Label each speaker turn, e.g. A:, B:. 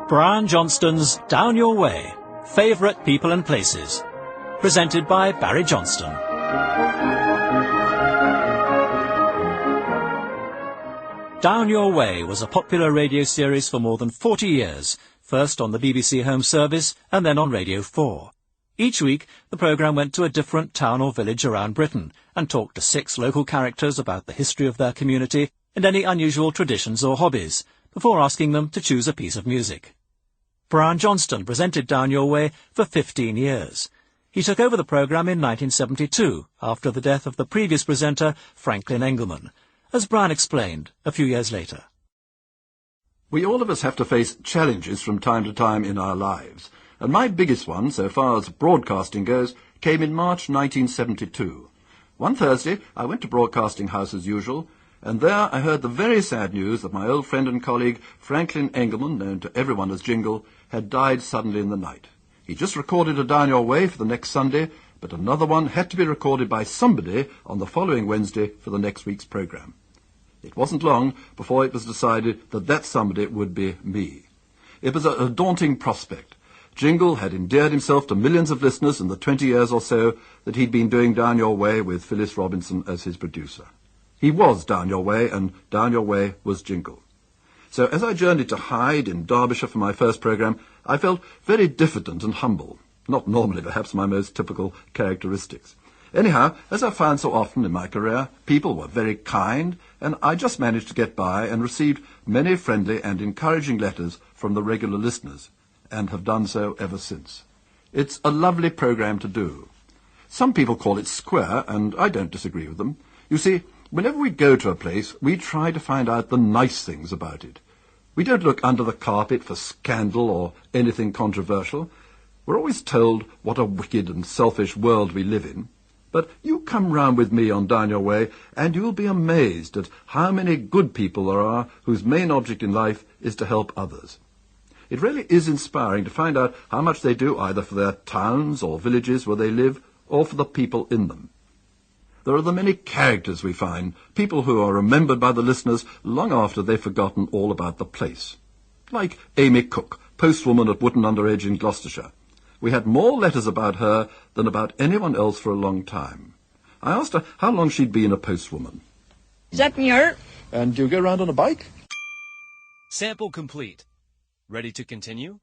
A: Brian Johnston's Down Your Way, Favourite People and Places, presented by Barry Johnston. Down Your Way was a popular radio series for more than 40 years, first on the BBC Home Service and then on Radio 4. Each week, the programme went to a different town or village around Britain and talked to 6 local characters about the history of their community and any unusual traditions or hobbies, before asking them to choose a piece of music. Brian Johnston presented Down Your Way for 15 years. He took over the programme in 1972, after the death of the previous presenter, Franklin Engelman, as Brian explained a few years later.
B: We all of us have to face challenges from time to time in our lives, and my biggest one, so far as broadcasting goes, came in March 1972. One Thursday, I went to Broadcasting House as usual, and there I heard the very sad news that my old friend and colleague, Franklin Engelman, known to everyone as Jingle, had died suddenly in the night. He just recorded a Down Your Way for the next Sunday, but another one had to be recorded by somebody on the following Wednesday for the next week's programme. It wasn't long before it was decided that that somebody would be me. It was a daunting prospect. Jingle had endeared himself to millions of listeners in the 20 years or so that he'd been doing Down Your Way with Phyllis Robinson as his producer. He was Down Your Way, and Down Your Way was Jingle. So as I journeyed to Hyde in Derbyshire for my first programme, I felt very diffident and humble. Not normally, perhaps, my most typical characteristics. Anyhow, as I found so often in my career, people were very kind, and I just managed to get by and received many friendly and encouraging letters from the regular listeners, and have done so ever since. It's a lovely programme to do. Some people call it square, and I don't disagree with them. You see, whenever we go to a place, we try to find out the nice things about it. We don't look under the carpet for scandal or anything controversial. We're always told what a wicked and selfish world we live in. But you come round with me on Down Your Way, and you'll be amazed at how many good people there are whose main object in life is to help others. It really is inspiring to find out how much they do either for their towns or villages where they live, or for the people in them. There are the many characters we find, people who are remembered by the listeners long after they've forgotten all about the place. Like Amy Cook, postwoman at Wootton Under Edge in Gloucestershire. We had more letters about her than about anyone else for a long time. I asked her how long she'd been a postwoman.
C: Is that near?
B: And do you go round on a bike?
D: Sample complete. Ready to continue?